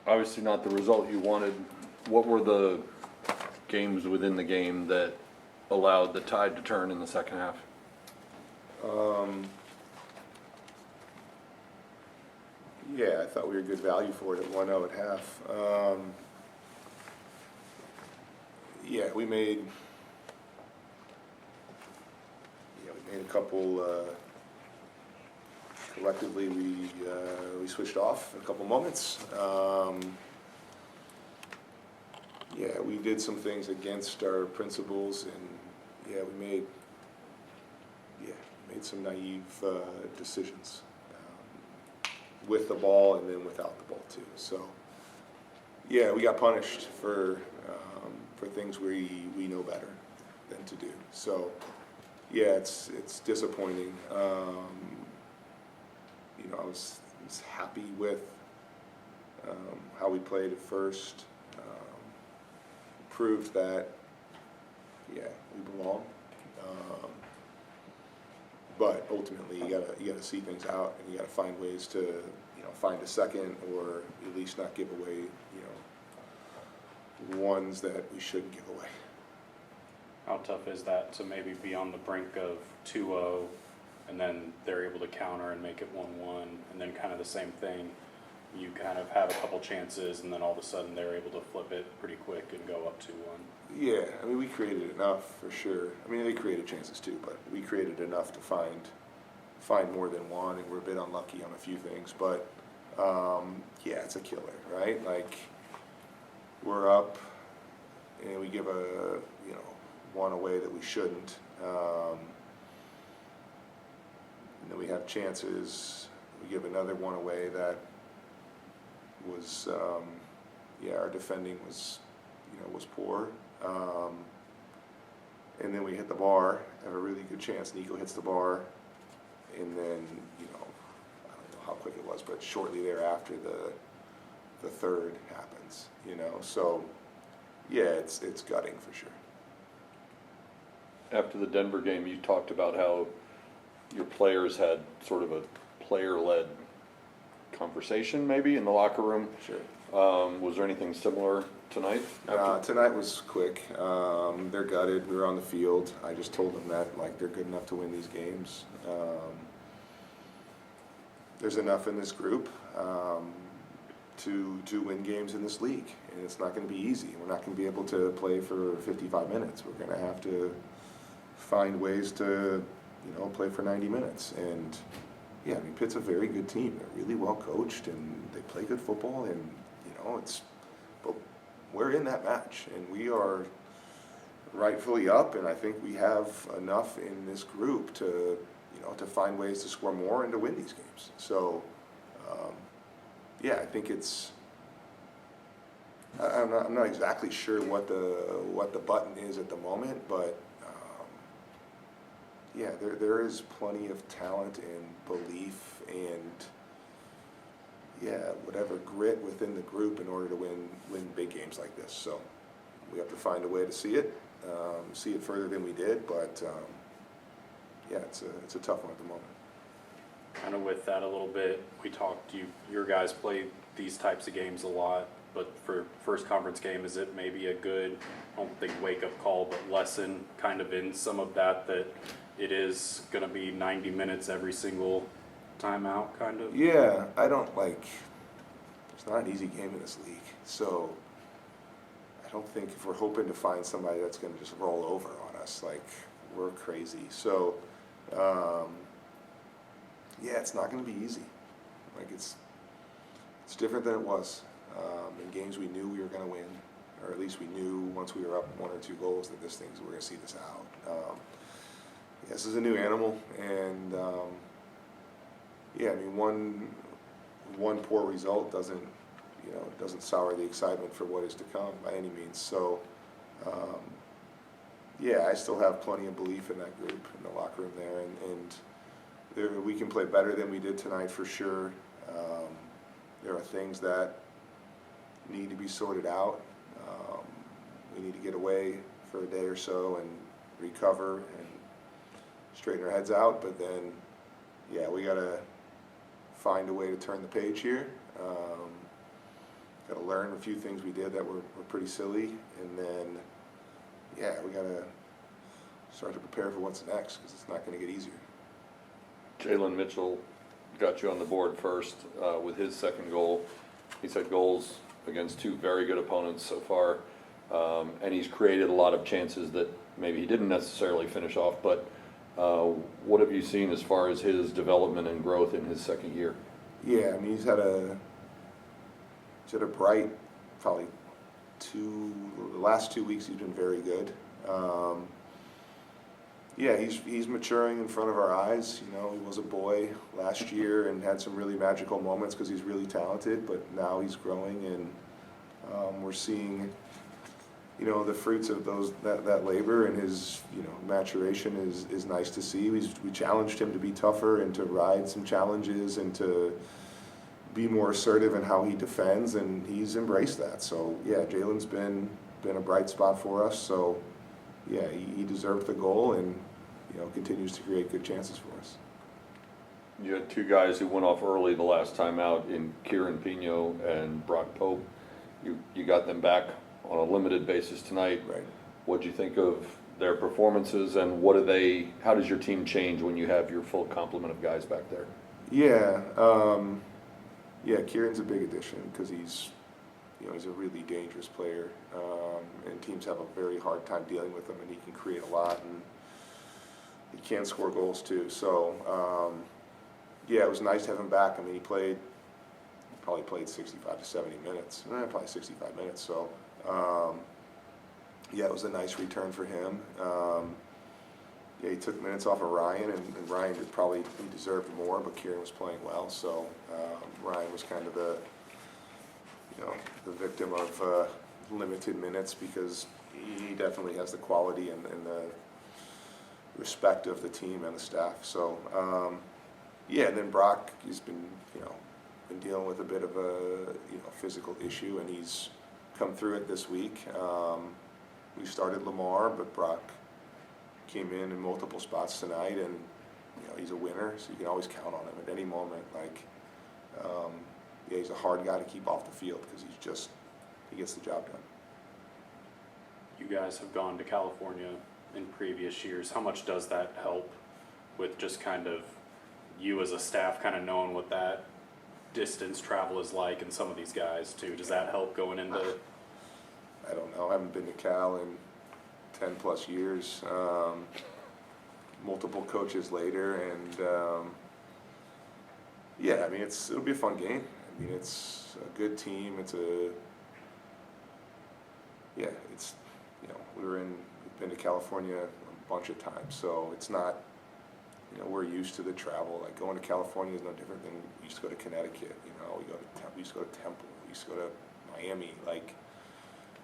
obviously not the result you wanted. What were the games within the game that allowed the tide to turn in the second half? Yeah, I thought we were good value for it at 1-0 at half. Yeah, we made a couple. Collectively, we switched off in a couple moments. Yeah, we did some things against our principles, and yeah, we made some naive decisions with the ball and then without the ball too. So yeah, we got punished for things we know better than to do. So yeah, it's disappointing. I was happy with how we played at first. Proved that we belong. But ultimately, you gotta see things out, and you gotta find ways to find a second, or at least not give away ones that we shouldn't give away. How tough is that to maybe be on the brink of 2-0, and then they're able to counter and make it 1-1, and then kind of the same thing, you kind of have a couple chances, and then all of a sudden they're able to flip it pretty quick and go up 2-1. Yeah, I mean, we created enough for sure. I mean, they created chances too, but we created enough to find more than one, and we're a bit unlucky on a few things. But yeah, it's a killer, right? Like, we're up, and we give a one away that we shouldn't. And then we have chances. We give another one away that was our defending was poor. And then we hit the bar, have a really good chance. Nico hits the bar, and then I don't know how quick it was, but shortly thereafter the third happens. So yeah, it's gutting for sure. After the Denver game, you talked about how your players had sort of a player-led conversation maybe in the locker room. Sure. Was there anything similar tonight? Tonight was quick. They're gutted. We were on the field. I just told them that they're good enough to win these games. There's enough in this group to win games in this league, and it's not going to be easy. We're not going to be able to play for 55 minutes. We're going to have to find ways to play for 90 minutes. And yeah, I mean, Pitt's a very good team. They're really well coached, and they play good football, and but we're in that match, and we are rightfully up, and I think we have enough in this group to find ways to score more and to win these games. So yeah, I think it's I'm not exactly sure what the button is at the moment, but yeah, there is plenty of talent and belief and whatever grit within the group in order to win big games like this. So we have to find a way to see it further than we did, but yeah, it's a tough one at the moment. Kind of with that a little bit, we talked, your guys play these types of games a lot, but for first conference game, is it maybe a good, I don't think wake-up call, but lesson kind of in some of that it is going to be 90 minutes every single timeout, kind of? Yeah, it's not an easy game in this league, so I don't think if we're hoping to find somebody that's going to just roll over on us, we're crazy. So yeah, it's not going to be easy. It's different than it was. In games we knew we were going to win, or at least we knew once we were up 1 or 2 goals that we're going to see this out. This is a new animal, and yeah, I mean, one poor result doesn't sour the excitement for what is to come by any means. So yeah, I still have plenty of belief in that group, in the locker room there, and we can play better than we did tonight for sure. There are things that need to be sorted out. We need to get away for a day or so and recover and straighten our heads out, but then yeah, we got to find a way to turn the page here. got to learn a few things we did that were pretty silly, and then, yeah, we got to start to prepare for what's next, because it's not going to get easier. Jalen Mitchell got you on the board first with his second goal. He's had goals against two very good opponents so far, and he's created a lot of chances that maybe he didn't necessarily finish off, but what have you seen as far as his development and growth in his second year? Yeah, I mean, he's had a bright, probably the last 2 weeks he's been very good. Yeah, he's maturing in front of our eyes. You know, he was a boy last year and had some really magical moments because he's really talented, but now he's growing, and we're seeing, you know, the fruits of that labor, and his, you know, maturation is nice to see. We challenged him to be tougher and to ride some challenges and to be more assertive in how he defends, and he's embraced that. So yeah, Jalen's been a bright spot for us. So yeah, he deserved the goal, and you know, continues to create good chances for us. You had two guys who went off early the last time out in Kieran Pino and Brock Pope. You got them back on a limited basis tonight. Right. What'd you think of their performances, and how does your team change when you have your full complement of guys back there? Yeah, yeah, Kieran's a big addition because he's a really dangerous player, and teams have a very hard time dealing with him, and he can create a lot, and he can score goals too. So yeah, it was nice to have him back. I mean, he probably played 65 to 70 minutes, probably 65 minutes. So yeah, it was a nice return for him. Yeah, he took minutes off of Ryan, and Ryan he deserved more, but Kieran was playing well. So Ryan was kind of the victim of limited minutes, because he definitely has the quality and the respect of the team and the staff. So yeah, and then Brock, he's been dealing with a bit of a physical issue, and he's come through it this week. We started Lamar, but Brock came in multiple spots tonight, and he's a winner, so you can always count on him at any moment. Like, yeah, he's a hard guy to keep off the field because he gets the job done. You guys have gone to California in previous years. How much does that help with just kind of you as a staff kind of knowing what that distance travel is like, and some of these guys too? Does that help going into? I don't know. I haven't been to Cal in 10 plus years. Multiple coaches later, and yeah, I mean, it'll be a fun game. I mean, it's a good team. We've been to California a bunch of times, so it's not, we're used to the travel. Like, going to California is no different than we used to go to Connecticut. We used to go to Temple. We used to go to Miami. Like,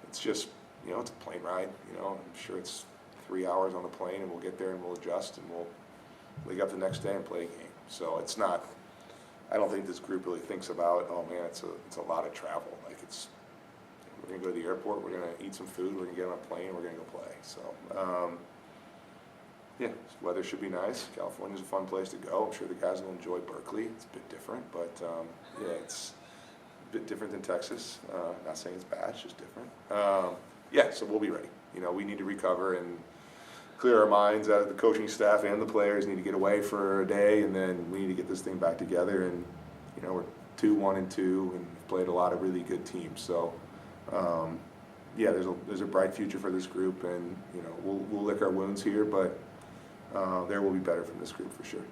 it's just, it's a plane ride. I'm sure it's 3 hours on the plane, and we'll get there and we'll adjust, and we'll wake up the next day and play a game. So it's not. I don't think this group really thinks about, oh man, it's a lot of travel. Like, we're gonna go to the airport, we're gonna eat some food, we're gonna get on a plane, we're gonna go play. So yeah, weather should be nice. California's a fun place to go. I'm sure the guys will enjoy Berkeley. It's a bit different, but yeah, it's a bit different than Texas. Not saying it's bad, it's just different. Yeah, so we'll be ready. We need to recover and clear our minds. Out of the coaching staff and the players need to get away for a day, and then we need to get this thing back together. And we're 2-1-2, and played a lot of really good teams. So yeah, there's a bright future for this group, and we'll lick our wounds here, but there will be better from this group for sure.